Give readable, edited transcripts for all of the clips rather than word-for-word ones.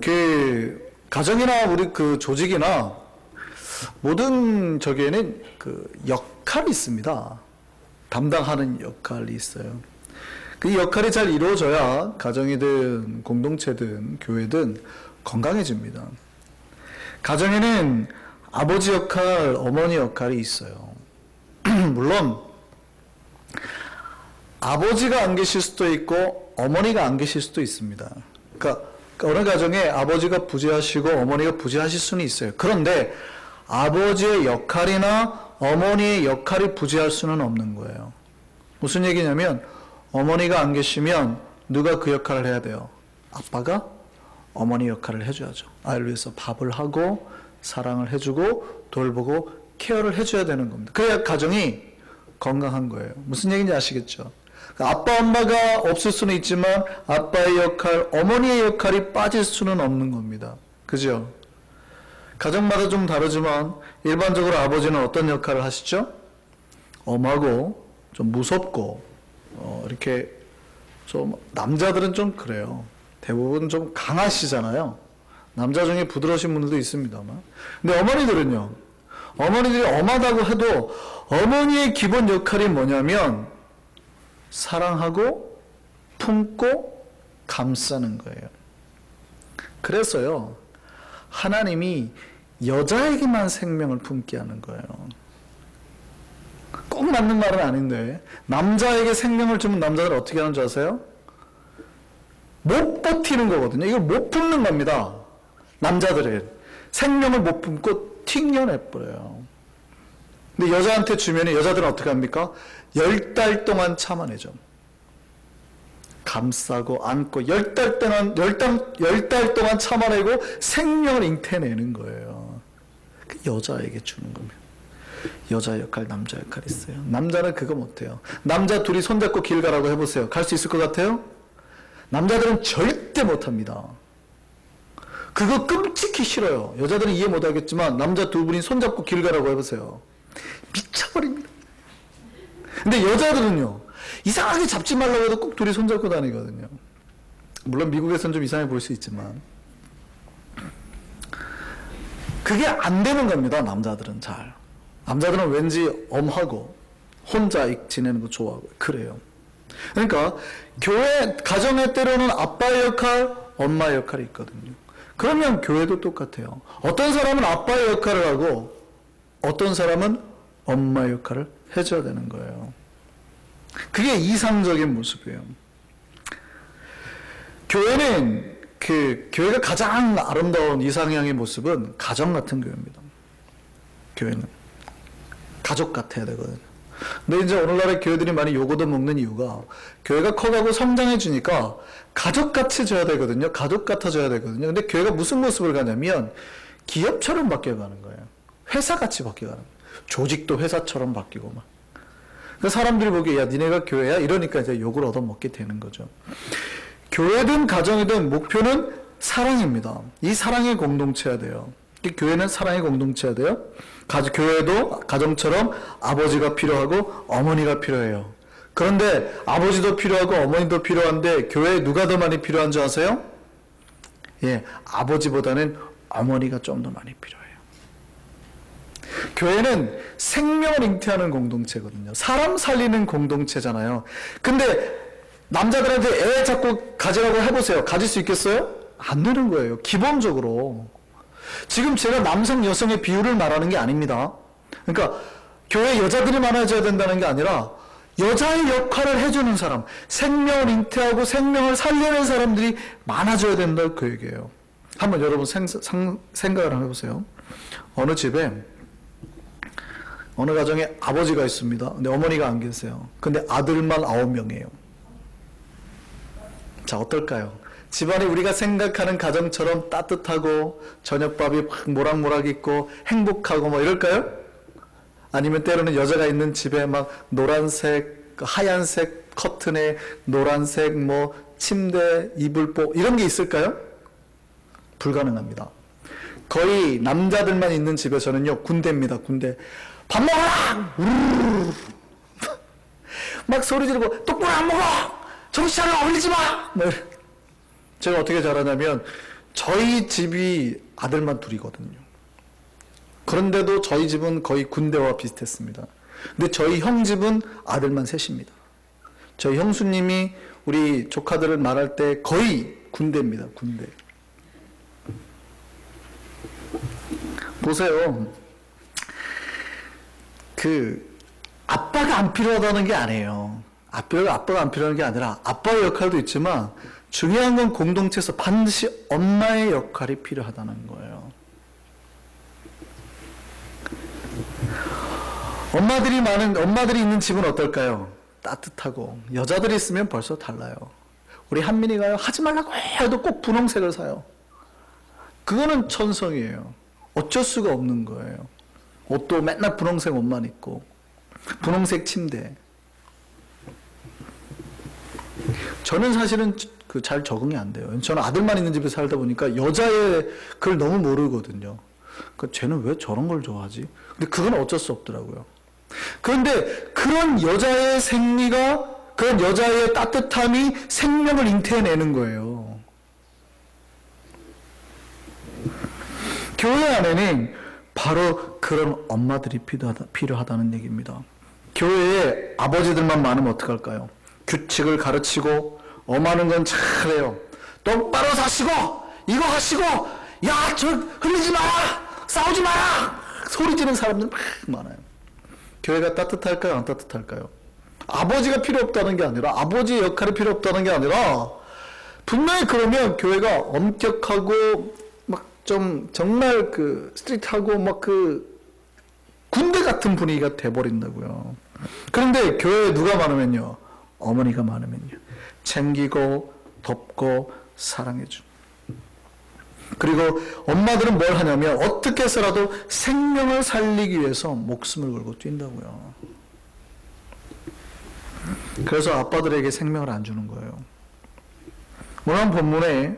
그 가정이나 우리 그 조직이나 모든 저기에는 그 역할이 있습니다. 담당하는 역할이 있어요. 그 역할이 잘 이루어져야 가정이든 공동체든 교회든 건강해집니다. 가정에는 아버지 역할, 어머니 역할이 있어요. 물론 아버지가 안 계실 수도 있고 어머니가 안 계실 수도 있습니다. 그러니까 어느 가정에 아버지가 부재하시고 어머니가 부재하실 수는 있어요. 그런데 아버지의 역할이나 어머니의 역할이 부재할 수는 없는 거예요. 무슨 얘기냐면 어머니가 안 계시면 누가 그 역할을 해야 돼요? 아빠가 어머니 역할을 해줘야죠. 아이를 위해서 밥을 하고 사랑을 해주고 돌보고 케어를 해줘야 되는 겁니다. 그래야 가정이 건강한 거예요. 무슨 얘기인지 아시겠죠? 아빠 엄마가 없을 수는 있지만 아빠의 역할, 어머니의 역할이 빠질 수는 없는 겁니다. 그죠? 가정마다 좀 다르지만 일반적으로 아버지는 어떤 역할을 하시죠? 엄하고 좀 무섭고 이렇게 좀 남자들은 좀 그래요. 대부분 좀 강하시잖아요. 남자 중에 부드러우신 분들도 있습니다만. 근데 어머니들은요. 어머니들이 엄하다고 해도 어머니의 기본 역할이 뭐냐면 사랑하고 품고 감싸는 거예요. 그래서요. 하나님이 여자에게만 생명을 품게 하는 거예요. 꼭 맞는 말은 아닌데 남자에게 생명을 주면 남자들 어떻게 하는 줄 아세요? 못 버티는 거거든요. 이걸 못 품는 겁니다. 남자들은 생명을 못 품고 튕겨내버려요. 근데 여자한테 주면 여자들은 어떻게 합니까? 10달 동안 참아내죠. 감싸고 안고 10달 동안 참아내고 생명을 잉태내는 거예요. 그 여자에게 주는 겁니다. 여자 역할, 남자 역할이 있어요. 남자는 그거 못해요. 남자 둘이 손잡고 길 가라고 해보세요. 갈 수 있을 것 같아요? 남자들은 절대 못합니다. 그거 끔찍히 싫어요. 여자들은 이해 못하겠지만 남자 두 분이 손잡고 길 가라고 해보세요. 미쳐버립니다. 근데 여자들은요. 이상하게 잡지 말라고 해도 꼭 둘이 손잡고 다니거든요. 물론 미국에서는 좀 이상해 보일 수 있지만 그게 안 되는 겁니다. 남자들은 잘. 남자들은 왠지 엄하고 혼자 지내는 거 좋아하고 그래요. 그러니까 교회, 가정에 때로는 아빠의 역할, 엄마의 역할이 있거든요. 그러면 교회도 똑같아요. 어떤 사람은 아빠의 역할을 하고 어떤 사람은 엄마의 역할을 해줘야 되는 거예요. 그게 이상적인 모습이에요. 교회는 교회가 가장 아름다운 이상향의 모습은 가정 같은 교회입니다. 교회는 가족 같아야 되거든요. 근데 이제 오늘날의 교회들이 많이 요거도 먹는 이유가 교회가 커가고 성장해지니까 가족같이 져야 되거든요. 가족 같아져야 되거든요. 근데 교회가 무슨 모습을 가냐면 기업처럼 바뀌어가는 거예요. 회사같이 바뀌어가는 거예요. 조직도 회사처럼 바뀌고 막. 그래서 사람들이 보기에 야 니네가 교회야? 이러니까 이제 욕을 얻어먹게 되는 거죠. 교회든 가정이든 목표는 사랑입니다. 이 사랑의 공동체야 돼요. 교회는 사랑의 공동체야 돼요. 교회도 가정처럼 아버지가 필요하고 어머니가 필요해요. 그런데 아버지도 필요하고 어머니도 필요한데 교회에 누가 더 많이 필요한 줄 아세요? 예, 아버지보다는 어머니가 좀 더 많이 필요해요. 교회는 생명을 잉태하는 공동체거든요. 사람 살리는 공동체잖아요. 근데 남자들한테 애 자꾸 가지라고 해보세요. 가질 수 있겠어요? 안 되는 거예요. 기본적으로. 지금 제가 남성, 여성의 비율을 말하는 게 아닙니다. 그러니까 교회 여자들이 많아져야 된다는 게 아니라 여자의 역할을 해주는 사람, 생명을 잉태하고 생명을 살리는 사람들이 많아져야 된다 그 얘기예요. 한번 여러분 생각을 한번 해보세요. 어느 집에 어느 가정에 아버지가 있습니다. 근데 어머니가 안 계세요. 근데 아들만 9명이에요. 자, 어떨까요? 집안이 우리가 생각하는 가정처럼 따뜻하고 저녁밥이 막 모락모락 있고 행복하고 뭐 이럴까요? 아니면 때로는 여자가 있는 집에 막 노란색, 하얀색 커튼에 노란색 뭐 침대, 이불보 이런 게 있을까요? 불가능합니다. 거의 남자들만 있는 집에서는요, 군대입니다. 군대. 밥 먹어라! 우르르르. 막 소리 지르고 똑바로 안 먹어! 정신 차려! 올리지 마! 제가 어떻게 자라냐면 저희 집이 아들만 둘이거든요. 그런데도 저희 집은 거의 군대와 비슷했습니다. 근데 저희 형 집은 아들만 셋입니다. 저희 형수님이 우리 조카들을 말할 때 거의 군대입니다. 군대. 보세요. 아빠가 안 필요하다는 게 아니에요. 아빠가 안 필요한 게 아니라 아빠의 역할도 있지만 중요한 건 공동체에서 반드시 엄마의 역할이 필요하다는 거예요. 엄마들이 있는 집은 어떨까요? 따뜻하고. 여자들이 있으면 벌써 달라요. 우리 한민이가요, 하지 말라고 해도 꼭 분홍색을 사요. 그거는 천성이에요. 어쩔 수가 없는 거예요. 옷도 맨날 분홍색 옷만 입고, 분홍색 침대. 저는 사실은 잘 적응이 안 돼요. 저는 아들만 있는 집에 살다 보니까 여자의 그걸 너무 모르거든요. 쟤는 왜 저런 걸 좋아하지? 근데 그건 어쩔 수 없더라고요. 그런데 그런 여자의 생리가, 그런 여자의 따뜻함이 생명을 잉태해내는 거예요. 교회 안에는 바로 그런 엄마들이 필요하다는 얘기입니다. 교회에 아버지들만 많으면 어떡할까요? 규칙을 가르치고 엄하는 건 잘해요. 똑바로 사시고 이거 하시고 야, 저 흘리지 마라, 싸우지 마라, 소리 지르는 사람들 막 많아요. 교회가 따뜻할까요? 안 따뜻할까요? 아버지가 필요 없다는 게 아니라, 아버지의 역할이 필요 없다는 게 아니라, 분명히 그러면 교회가 엄격하고 막 좀 정말 스트릿하고 막 군대 같은 분위기가 돼버린다고요. 그런데 교회에 누가 많으면요, 어머니가 많으면요, 챙기고 덮고 사랑해줘. 그리고 엄마들은 뭘 하냐면 어떻게 해서라도 생명을 살리기 위해서 목숨을 걸고 뛴다고요. 그래서 아빠들에게 생명을 안 주는 거예요. 오늘 본문에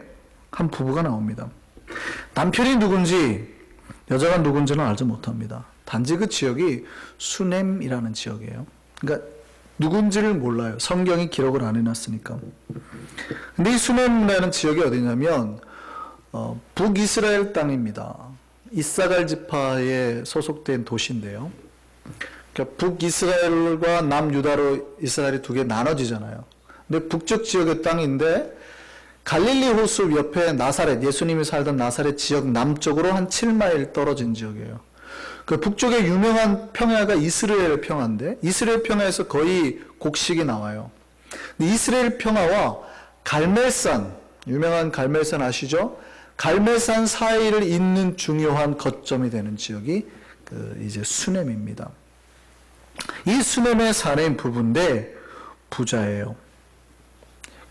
한 부부가 나옵니다. 남편이 누군지 여자가 누군지는 알지 못합니다. 단지 그 지역이 수넴이라는 지역이에요. 그러니까 누군지를 몰라요. 성경이 기록을 안 해놨으니까. 근데 이 수넴이라는 지역이 어디냐면 북이스라엘 땅입니다. 이사갈 지파에 소속된 도시인데요. 그러니까 북이스라엘과 남유다로 이스라엘이 두 개 나눠지잖아요. 근데 북쪽 지역의 땅인데 갈릴리 호수 옆에 나사렛, 예수님이 살던 나사렛 지역 남쪽으로 한 7마일 떨어진 지역이에요. 그 북쪽에 유명한 평야가 이스라엘 평야인데, 이스라엘 평야에서 거의 곡식이 나와요. 근데 이스라엘 평야와 갈멜산, 유명한 갈멜산 아시죠? 갈멜산 사이를 잇는 중요한 거점이 되는 지역이 이제 수넴입니다. 이 수넴의 사내인 부부인데 부자예요.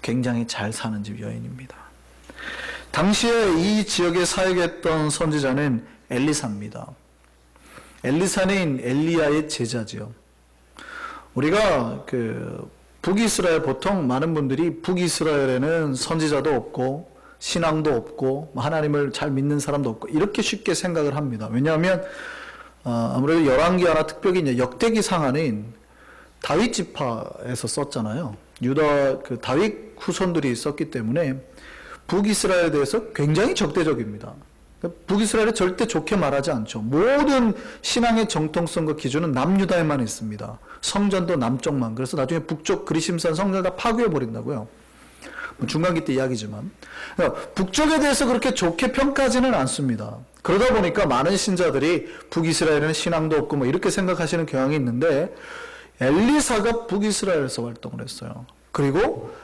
굉장히 잘 사는 집 여인입니다. 당시에 이 지역에 사역했던 선지자는 엘리사입니다. 엘리사는 엘리야의 제자지요. 우리가 북이스라엘, 보통 많은 분들이 북이스라엘에는 선지자도 없고 신앙도 없고 하나님을 잘 믿는 사람도 없고 이렇게 쉽게 생각을 합니다. 왜냐하면 아무래도 열왕기하나 특별히 이제 역대기상하는 다윗 지파에서 썼잖아요. 유다 다윗 후손들이 있었기 때문에 북이스라엘에 대해서 굉장히 적대적입니다. 북이스라엘을 절대 좋게 말하지 않죠. 모든 신앙의 정통성과 기준은 남유다에만 있습니다. 성전도 남쪽만. 그래서 나중에 북쪽 그리심산 성전을 다 파괴해버린다고요. 중간기 때 이야기지만. 북쪽에 대해서 그렇게 좋게 평가하지는 않습니다. 그러다 보니까 많은 신자들이 북이스라엘에는 신앙도 없고 뭐 이렇게 생각하시는 경향이 있는데, 엘리사가 북이스라엘에서 활동을 했어요. 그리고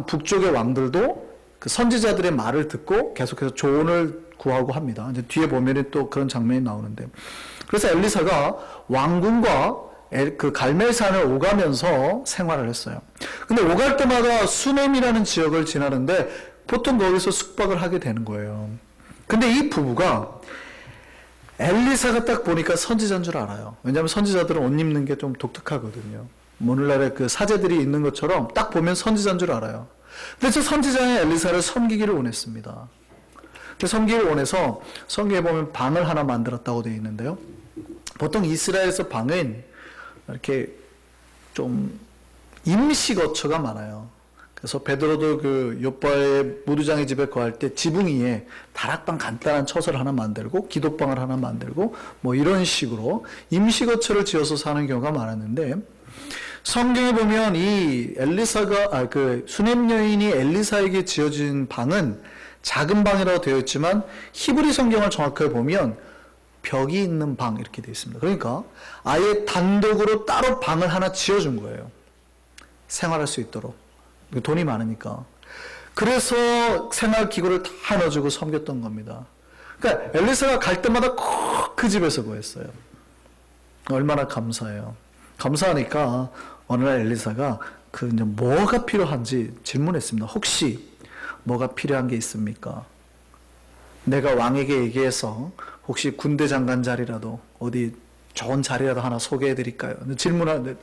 북쪽의 왕들도 그 선지자들의 말을 듣고 계속해서 조언을 구하고 합니다. 이제 뒤에 보면은 또 그런 장면이 나오는데, 그래서 엘리사가 왕궁과 그 갈멜산을 오가면서 생활을 했어요. 근데 오갈 때마다 수넴이라는 지역을 지나는데 보통 거기서 숙박을 하게 되는 거예요. 근데 이 부부가 엘리사가 딱 보니까 선지자인 줄 알아요. 왜냐하면 선지자들은 옷 입는 게 좀 독특하거든요. 오늘날에 그 사제들이 있는 것처럼 딱 보면 선지자인 줄 알아요. 그래서 선지자의 엘리사를 섬기기를 원했습니다. 섬기기를 원해서 성경에 보면 방을 하나 만들었다고 되어 있는데요. 보통 이스라엘에서 방은 이렇게 좀 임시 거처가 많아요. 그래서 베드로도 그 요바의 무두장의 집에 거할 때 지붕 위에 다락방 간단한 처소를 하나 만들고 기도방을 하나 만들고 뭐 이런 식으로 임시거처를 지어서 사는 경우가 많았는데, 성경에 보면 이 엘리사가 그 수넴 여인이 엘리사에게 지어진 방은 작은 방이라고 되어 있지만 히브리 성경을 정확하게 보면 벽이 있는 방 이렇게 되어 있습니다. 그러니까 아예 단독으로 따로 방을 하나 지어준 거예요. 생활할 수 있도록. 돈이 많으니까. 그래서 생활기구를 다 넣어주고 섬겼던 겁니다. 그러니까 엘리사가 갈 때마다 꼭 그 집에서 구했어요. 얼마나 감사해요. 감사하니까 어느 날 엘리사가 그 이제 뭐가 필요한지 질문했습니다. 혹시 뭐가 필요한 게 있습니까? 내가 왕에게 얘기해서 혹시 군대 장관 자리라도 어디 좋은 자리라도 하나 소개해 드릴까요?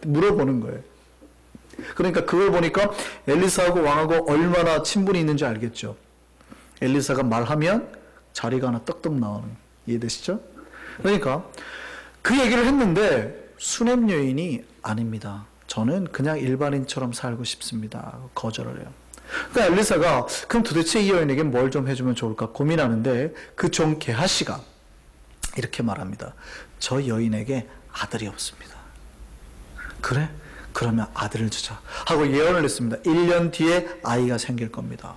물어보는 거예요. 그러니까 그걸 보니까 엘리사하고 왕하고 얼마나 친분이 있는지 알겠죠. 엘리사가 말하면 자리가 하나 떡떡 나오는, 이해되시죠? 그러니까 그 얘기를 했는데 수넴 여인이 아닙니다. 저는 그냥 일반인처럼 살고 싶습니다. 거절을 해요. 그러니까 엘리사가 그럼 도대체 이 여인에게 뭘 좀 해주면 좋을까 고민하는데 그 종 게하시가 이렇게 말합니다. 저 여인에게 아들이 없습니다. 그래? 그러면 아들을 주자 하고 예언을 했습니다. 1년 뒤에 아이가 생길 겁니다.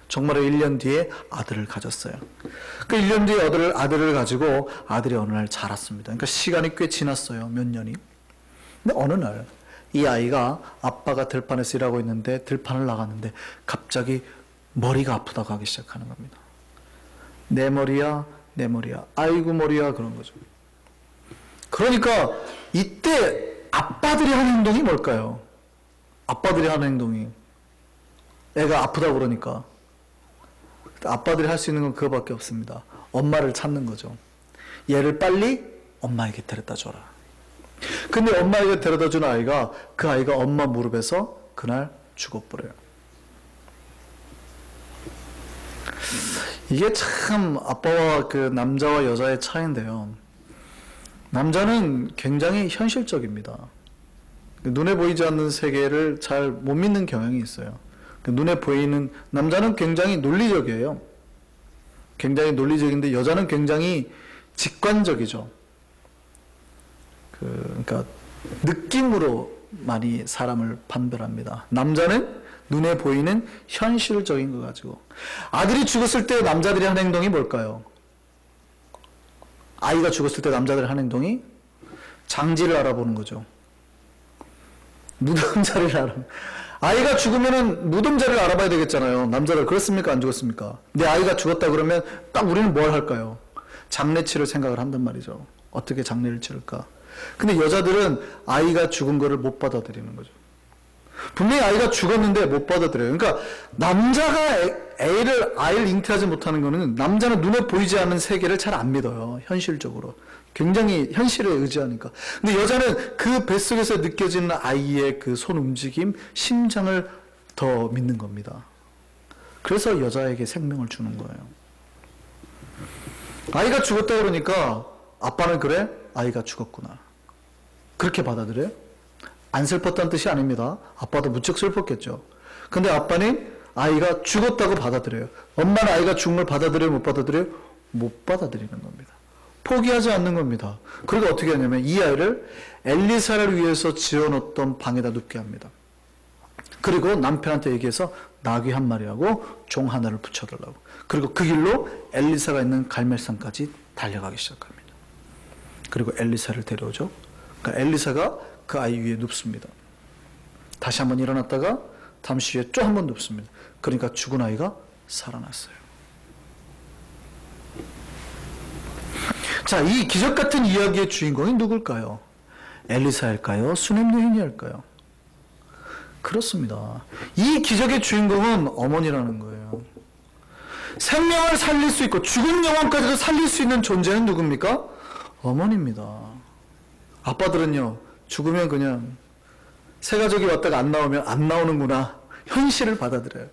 정말로 1년 뒤에 아들을 가졌어요. 그 1년 뒤에 아들을 가지고 아들이 어느 날 자랐습니다. 그러니까 시간이 꽤 지났어요. 몇 년이. 근데 어느 날 이 아이가 아빠가 들판에서 일하고 있는데 들판을 나갔는데 갑자기 머리가 아프다고 하기 시작하는 겁니다. 내 머리야, 내 머리야, 아이고 머리야, 그런 거죠. 그러니까 이때 아빠들이 하는 행동이 뭘까요? 아빠들이 하는 행동이 애가 아프다고 그러니까 아빠들이 할 수 있는 건 그거밖에 없습니다. 엄마를 찾는 거죠. 얘를 빨리 엄마에게 데려다 줘라. 근데 엄마에게 데려다 준 아이가 그 아이가 엄마 무릎에서 그날 죽어버려요. 이게 참 아빠와 그 남자와 여자의 차이인데요. 남자는 굉장히 현실적입니다. 눈에 보이지 않는 세계를 잘 못 믿는 경향이 있어요. 눈에 보이는 남자는 굉장히 논리적이에요. 굉장히 논리적인데 여자는 굉장히 직관적이죠. 그러니까 느낌으로 많이 사람을 판별합니다. 남자는 눈에 보이는 현실적인 거 가지고. 아들이 죽었을 때 남자들이 하는 행동이 뭘까요? 아이가 죽었을 때 남자들이 하는 행동이 장지를 알아보는 거죠. 무덤자리를 아이가 죽으면은 무덤자리를 알아봐야 되겠잖아요. 남자들 그렇습니까? 안 죽었습니까? 내 아이가 죽었다 그러면 딱 우리는 뭘 할까요? 장례 치를 생각을 한단 말이죠. 어떻게 장례를 치를까? 근데 여자들은 아이가 죽은 거를 못 받아들이는 거죠. 분명히 아이가 죽었는데 못 받아들여요. 그러니까 남자가 아이를 잉태하지 못하는 거는 남자는 눈에 보이지 않는 세계를 잘 안 믿어요. 현실적으로. 굉장히 현실에 의지하니까. 근데 여자는 그 뱃속에서 느껴지는 아이의 그 손 움직임, 심장을 더 믿는 겁니다. 그래서 여자에게 생명을 주는 거예요. 아이가 죽었다 그러니까 아빠는 그래? 아이가 죽었구나. 그렇게 받아들여요? 안 슬펐다는 뜻이 아닙니다. 아빠도 무척 슬펐겠죠. 근데 아빠는 아이가 죽었다고 받아들여요. 엄마는 아이가 죽은 걸 받아들여요? 못 받아들여요? 못 받아들이는 겁니다. 포기하지 않는 겁니다. 그리고 어떻게 하냐면 이 아이를 엘리사를 위해서 지어놓던 방에다 눕게 합니다. 그리고 남편한테 얘기해서 나귀 한 마리하고 종 하나를 붙여달라고. 그리고 그 길로 엘리사가 있는 갈멜산까지 달려가기 시작합니다. 그리고 엘리사를 데려오죠. 그러니까 엘리사가 그 아이 위에 눕습니다. 다시 한번 일어났다가 잠시 후에 또 한 번 눕습니다. 그러니까 죽은 아이가 살아났어요. 자, 이 기적 같은 이야기의 주인공이 누굴까요? 엘리사일까요? 수넴 여인일까요? 그렇습니다. 이 기적의 주인공은 어머니라는 거예요. 생명을 살릴 수 있고 죽은 영혼까지도 살릴 수 있는 존재는 누굽니까? 어머니입니다. 아빠들은요, 죽으면 그냥 새 가족이 왔다가 안 나오면 안 나오는구나. 현실을 받아들여요.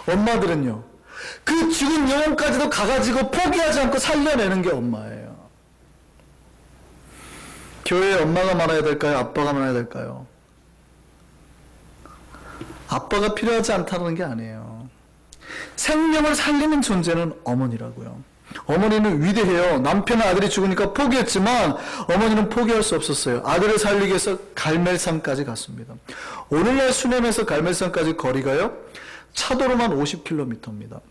엄마들은요, 그 죽은 영혼까지도 가가지고 포기하지 않고 살려내는 게 엄마예요. 교회에 엄마가 많아야 될까요? 아빠가 많아야 될까요? 아빠가 필요하지 않다는 게 아니에요. 생명을 살리는 존재는 어머니라고요. 어머니는 위대해요. 남편은 아들이 죽으니까 포기했지만 어머니는 포기할 수 없었어요. 아들을 살리기 위해서 갈멜산까지 갔습니다. 오늘날 수냄에서 갈멜산까지 거리가요, 차도로만 50km입니다.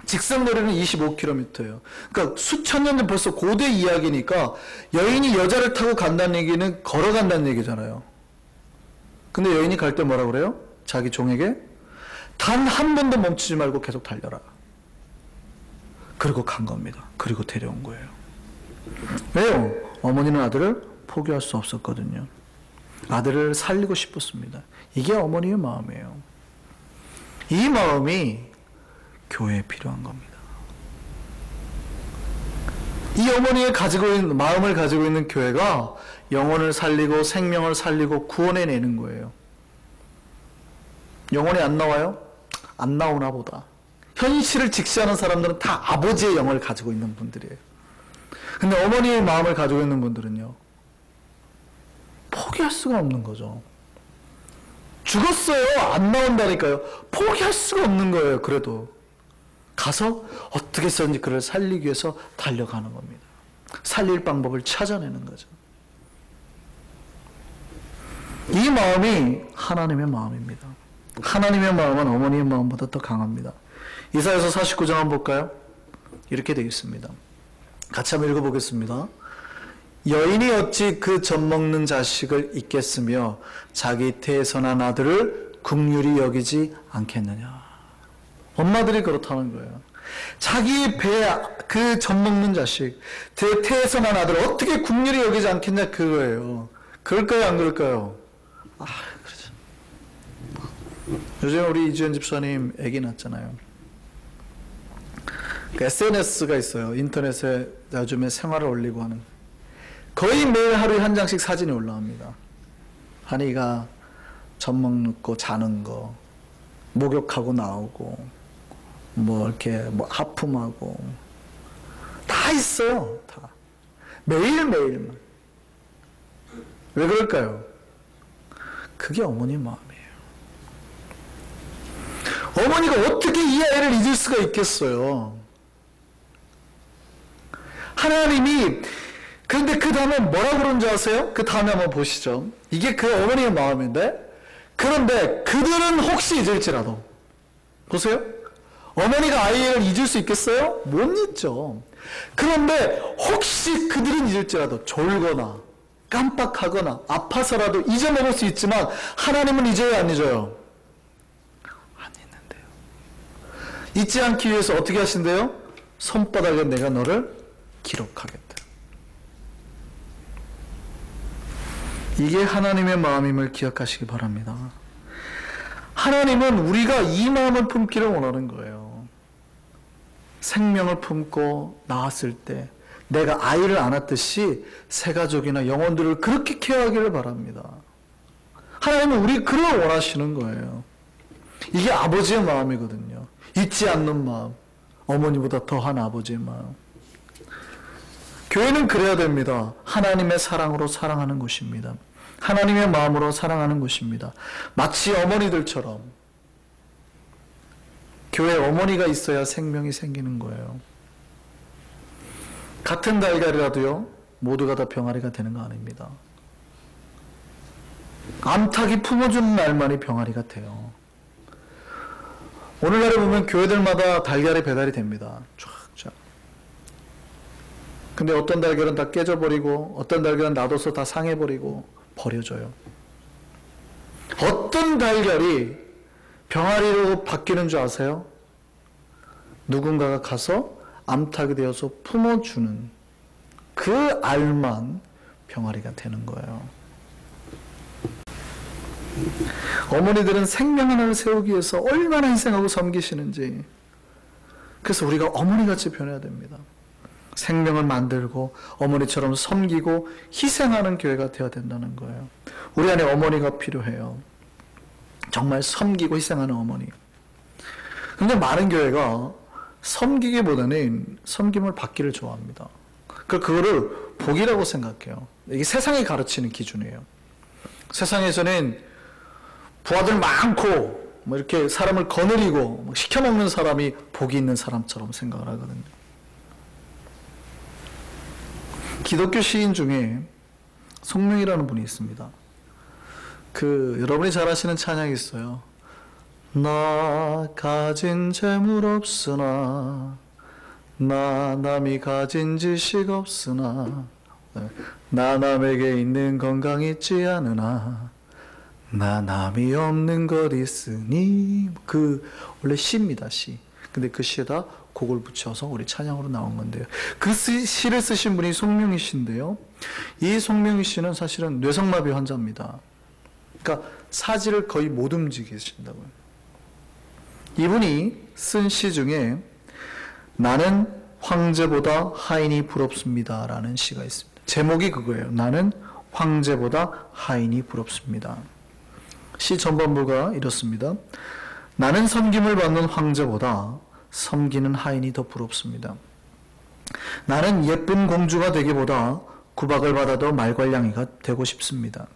직선거리는 25km예요. 그러니까 수천 년 전 벌써 고대 이야기니까 여인이 여자를 타고 간다는 얘기는 걸어간다는 얘기잖아요. 근데 여인이 갈 때 뭐라 그래요? 자기 종에게 단 한 번도 멈추지 말고 계속 달려라. 그리고 간 겁니다. 그리고 데려온 거예요. 왜요? 어머니는 아들을 포기할 수 없었거든요. 아들을 살리고 싶었습니다. 이게 어머니의 마음이에요. 이 마음이 교회에 필요한 겁니다. 이 어머니의 가지고 있는 마음을 가지고 있는 교회가 영혼을 살리고 생명을 살리고 구원해내는 거예요. 영혼이 안 나와요? 안 나오나 보다. 현실을 직시하는 사람들은 다 아버지의 영을 가지고 있는 분들이에요. 근데 어머니의 마음을 가지고 있는 분들은요, 포기할 수가 없는 거죠. 죽었어요. 안 나온다니까요. 포기할 수가 없는 거예요. 그래도 가서 어떻게 해서든지 그를 살리기 위해서 달려가는 겁니다. 살릴 방법을 찾아내는 거죠. 이 마음이 하나님의 마음입니다. 하나님의 마음은 어머니의 마음보다 더 강합니다. 이사야서 49장 한번 볼까요? 이렇게 되어 있습니다. 같이 한번 읽어보겠습니다. 여인이 어찌 그 젖먹는 자식을 잊겠으며 자기 태에서 난 아들을 긍휼히 여기지 않겠느냐. 엄마들이 그렇다는 거예요. 자기 배에 그 젖먹는 자식, 제 태에서 난 아들을 어떻게 긍휼히 여기지 않겠냐, 그거예요. 그럴까요, 안 그럴까요? 그렇죠. 요즘 우리 이주연 집사님 아기 낳았잖아요. 그 SNS가 있어요. 인터넷에 요즘에 생활을 올리고 하는. 거의 매일 하루에 한 장씩 사진이 올라옵니다. 한이가 젖 먹고 자는 거, 목욕하고 나오고, 뭐 이렇게 뭐 하품하고 다 있어요. 다 매일매일만. 왜 그럴까요? 그게 어머니 마음이에요. 어머니가 어떻게 이 아이를 잊을 수가 있겠어요? 하나님이, 그런데 그 다음에 뭐라고 그런지 아세요? 그 다음에 한번 보시죠. 이게 그 어머니의 마음인데, 그런데 그들은 혹시 잊을지라도, 보세요. 어머니가 아이를 잊을 수 있겠어요? 못 잊죠. 그런데 혹시 그들은 잊을지라도, 졸거나 깜빡하거나 아파서라도 잊어먹을 수 있지만 하나님은 잊어요, 안 잊어요? 안 잊는데요. 잊지 않기 위해서 어떻게 하신대요? 손바닥에 내가 너를 기록하겠다. 이게 하나님의 마음임을 기억하시기 바랍니다. 하나님은 우리가 이 마음을 품기를 원하는 거예요. 생명을 품고 낳았을 때 내가 아이를 안았듯이 새 가족이나 영혼들을 그렇게 케어하기를 바랍니다. 하나님은 우리 그걸 원하시는 거예요. 이게 아버지의 마음이거든요. 잊지 않는 마음, 어머니보다 더한 아버지의 마음. 교회는 그래야 됩니다. 하나님의 사랑으로 사랑하는 곳입니다. 하나님의 마음으로 사랑하는 곳입니다. 마치 어머니들처럼 교회에 어머니가 있어야 생명이 생기는 거예요. 같은 달걀이라도요, 모두가 다 병아리가 되는 거 아닙니다. 암탉이 품어주는 날만이 병아리가 돼요. 오늘날에 보면 교회들마다 달걀이 배달이 됩니다. 쫙쫙. 근데 어떤 달걀은 다 깨져버리고 어떤 달걀은 놔둬서 다 상해버리고 버려져요. 어떤 달걀이 병아리로 바뀌는 줄 아세요? 누군가가 가서 암탉이 되어서 품어주는 그 알만 병아리가 되는 거예요. 어머니들은 생명 하나를 세우기 위해서 얼마나 희생하고 섬기시는지. 그래서 우리가 어머니같이 변해야 됩니다. 생명을 만들고 어머니처럼 섬기고 희생하는 교회가 되어야 된다는 거예요. 우리 안에 어머니가 필요해요. 정말 섬기고 희생하는 어머니. 근데 많은 교회가 섬기기보다는 섬김을 받기를 좋아합니다. 그거를 복이라고 생각해요. 이게 세상이 가르치는 기준이에요. 세상에서는 부하들 많고 뭐 이렇게 사람을 거느리고 시켜먹는 사람이 복이 있는 사람처럼 생각을 하거든요. 기독교 시인 중에 송명이라는 분이 있습니다. 여러분이 잘 아시는 찬양이 있어요. 나 가진 재물 없으나 나 남이 가진 지식 없으나 나 남에게 있는 건강 있지 않으나 나 남이 없는 것 있으니 원래 시입니다. 시. 근데 그 시에다 곡을 붙여서 우리 찬양으로 나온 건데요. 그 시를 쓰신 분이 송명희 씨인데요. 이 송명희 씨는 사실은 뇌성마비 환자입니다. 그러니까 사지를 거의 못 움직이신다고요. 이분이 쓴 시 중에 나는 황제보다 하인이 부럽습니다 라는 시가 있습니다. 제목이 그거예요. 나는 황제보다 하인이 부럽습니다. 시 전반부가 이렇습니다. 나는 섬김을 받는 황제보다 섬기는 하인이 더 부럽습니다. 나는 예쁜 공주가 되기보다 구박을 받아도 말괄량이가 되고 싶습니다.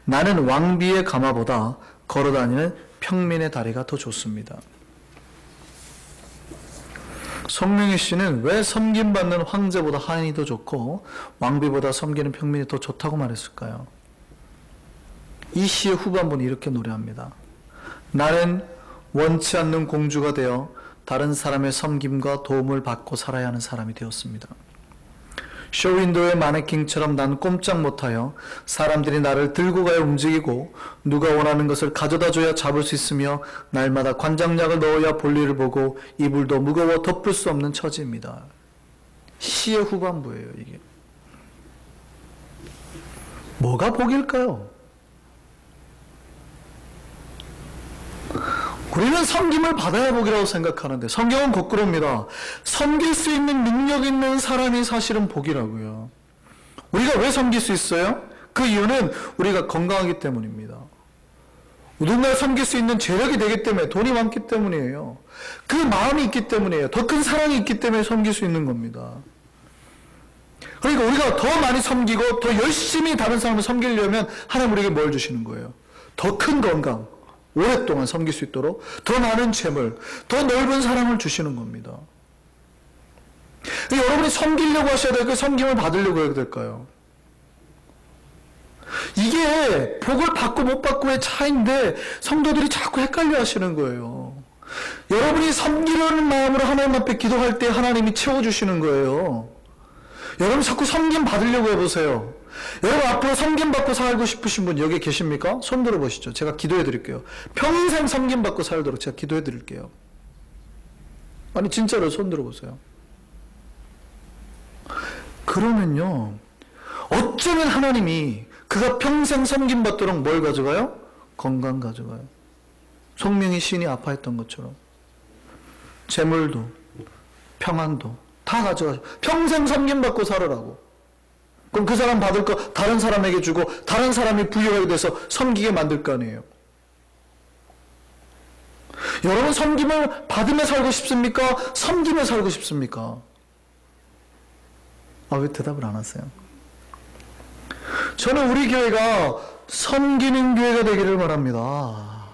나는 왕비의 가마보다 걸어다니는 평민의 다리가 더 좋습니다. 송명희 씨는 왜 섬김받는 황제보다 하인이 더 좋고 왕비보다 섬기는 평민이 더 좋다고 말했을까요? 이 시의 후반부는 이렇게 노래합니다. 나는 원치 않는 공주가 되어 다른 사람의 섬김과 도움을 받고 살아야 하는 사람이 되었습니다. 쇼윈도의 마네킹처럼 난 꼼짝 못하여 사람들이 나를 들고 가야 움직이고 누가 원하는 것을 가져다 줘야 잡을 수 있으며 날마다 관장약을 넣어야 볼일을 보고 이불도 무거워 덮을 수 없는 처지입니다. 시의 후반부예요. 이게 뭐가 복일까요? 우리는 섬김을 받아야 복이라고 생각하는데 성경은 거꾸로입니다. 섬길 수 있는 능력 있는 사람이 사실은 복이라고요. 우리가 왜 섬길 수 있어요? 그 이유는 우리가 건강하기 때문입니다. 누군가를 섬길 수 있는 재력이 되기 때문에, 돈이 많기 때문이에요. 그 마음이 있기 때문이에요. 더 큰 사랑이 있기 때문에 섬길 수 있는 겁니다. 그러니까 우리가 더 많이 섬기고 더 열심히 다른 사람을 섬기려면 하나님 우리에게 뭘 주시는 거예요? 더 큰 건강, 오랫동안 섬길 수 있도록 더 많은 재물, 더 넓은 사랑을 주시는 겁니다. 여러분이 섬기려고 하셔야 될까요? 섬김을 받으려고 해야 될까요? 이게 복을 받고 못 받고의 차이인데 성도들이 자꾸 헷갈려 하시는 거예요. 여러분이 섬기려는 마음으로 하나님 앞에 기도할 때 하나님이 채워주시는 거예요. 여러분 자꾸 섬김 받으려고 해보세요. 여러분 앞으로 섬김 받고 살고 싶으신 분 여기 계십니까? 손 들어보시죠. 제가 기도해 드릴게요. 평생 섬김 받고 살도록 제가 기도해 드릴게요. 아니 진짜로 손 들어보세요. 그러면요, 어쩌면 하나님이 그가 평생 섬김 받도록 뭘 가져가요? 건강 가져가요. 송명희 시인이 아파했던 것처럼 재물도 평안도 다 가져가요. 평생 섬김 받고 살으라고. 그럼 그 사람 받을 거 다른 사람에게 주고 다른 사람이 부유하게 돼서 섬기게 만들 거 아니에요. 여러분 섬김을 받으며 살고 싶습니까? 섬기며 살고 싶습니까? 아, 왜 대답을 안 하세요? 저는 우리 교회가 섬기는 교회가 되기를 바랍니다.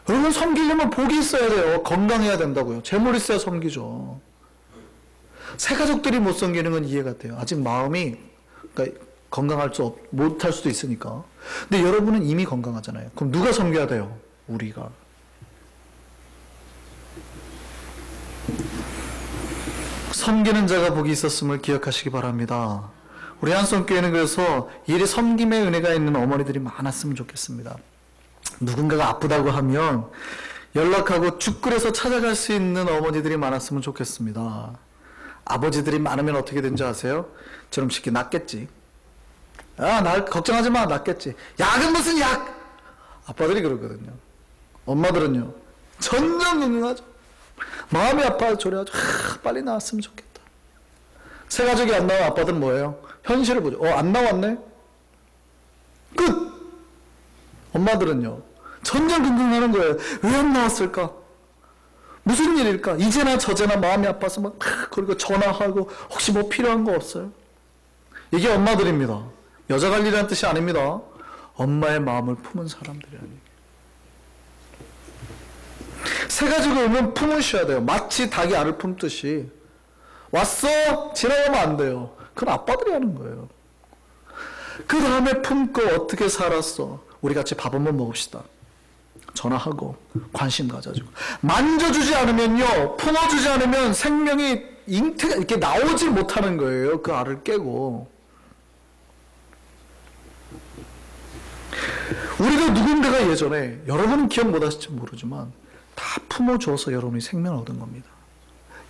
여러분 섬기려면 복이 있어야 돼요. 건강해야 된다고요. 재물이 있어야 섬기죠. 새 가족들이 못 섬기는 건 이해가 돼요. 아직 마음이 그러니까 못할 수도 있으니까. 근데 여러분은 이미 건강하잖아요. 그럼 누가 섬겨야 돼요? 우리가. 섬기는 자가 복이 있었음을 기억하시기 바랍니다. 우리 한성교회는 그래서 일에 섬김의 은혜가 있는 어머니들이 많았으면 좋겠습니다. 누군가가 아프다고 하면 연락하고 죽글에서 찾아갈 수 있는 어머니들이 많았으면 좋겠습니다. 아버지들이 많으면 어떻게 된지 아세요? 저럼 쉽게 낫겠지. 나 걱정하지 마, 낫겠지. 약은 무슨 약? 아빠들이 그러거든요. 엄마들은요, 전전긍긍하죠. 마음이 아파서 조려하죠. 빨리 나왔으면 좋겠다. 새 가족이 안 나와 아빠들은 뭐예요? 현실을 보죠. 안 나왔네? 끝! 엄마들은요, 전전긍긍하는 거예요. 왜 안 나왔을까? 무슨 일일까? 이제나 저제나 마음이 아파서 막 그리고 전화하고 혹시 뭐 필요한 거 없어요? 이게 엄마들입니다. 여자 관리라는 뜻이 아닙니다. 엄마의 마음을 품은 사람들이라는 얘기예요. 새 가지고 오면 품으셔야 돼요. 마치 닭이 알을 품듯이. 왔어? 지나가면 안 돼요. 그건 아빠들이 하는 거예요. 그 다음에 품고 어떻게 살았어? 우리 같이 밥 한번 먹읍시다. 전화하고 관심 가져주고. 만져주지 않으면요, 품어주지 않으면 생명이 잉태가 이렇게 나오질 못하는 거예요. 그 알을 깨고. 우리도 누군가가 예전에, 여러분은 기억 못하실지 모르지만 다 품어줘서 여러분이 생명을 얻은 겁니다.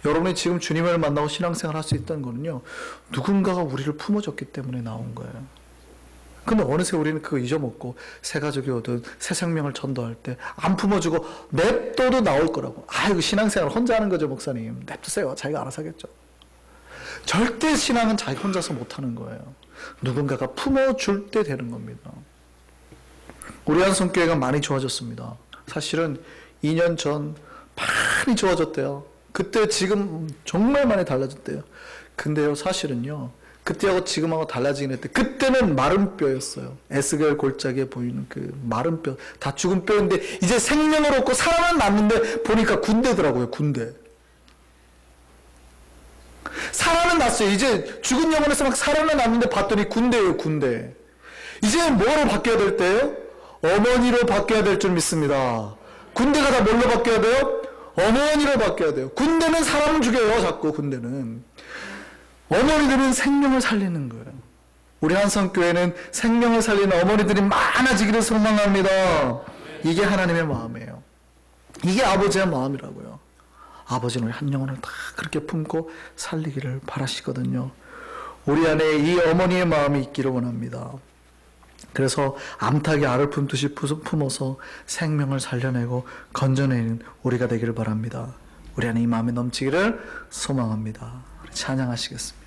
여러분이 지금 주님을 만나고 신앙생활 할 수 있다는 거는요, 누군가가 우리를 품어줬기 때문에 나온 거예요. 근데 어느새 우리는 그거 잊어먹고 새 가족이 오든 새 생명을 전도할 때 안 품어주고 냅둬도 나올 거라고. 이거 신앙생활 혼자 하는 거죠, 목사님. 냅두세요. 자기가 알아서 하겠죠. 절대 신앙은 자기 혼자서 못하는 거예요. 누군가가 품어줄 때 되는 겁니다. 우리 한성교회가 많이 좋아졌습니다. 사실은 2년 전 많이 좋아졌대요. 그때 지금 정말 많이 달라졌대요. 근데요, 사실은요, 그때하고 지금하고 달라지긴 했대. 그때는 마른 뼈였어요. 에스겔 골짜기에 보이는 그 마른 뼈, 다 죽은 뼈인데 이제 생명을 얻고 살아만 났는데 보니까 군대더라고요. 군대. 살아는 났어요. 이제 죽은 영혼에서 막 살아는 났는데 봤더니 군대예요. 군대. 이제 뭐로 바뀌어야 될 때요? 어머니로 바뀌어야 될 줄 믿습니다. 군대가 다 뭘로 바뀌어야 돼요? 어머니로 바뀌어야 돼요. 군대는 사람을 죽여요. 자꾸 군대는. 어머니들은 생명을 살리는 거예요. 우리 한성교회는 생명을 살리는 어머니들이 많아지기를 소망합니다. 이게 하나님의 마음이에요. 이게 아버지의 마음이라고요. 아버지는 우리 한 영혼을 다 그렇게 품고 살리기를 바라시거든요. 우리 안에 이 어머니의 마음이 있기를 원합니다. 그래서 암탉이 알을 품듯이 품어서 생명을 살려내고 건져내는 우리가 되기를 바랍니다. 우리 안에 이 마음이 넘치기를 소망합니다. 우리 찬양하시겠습니다.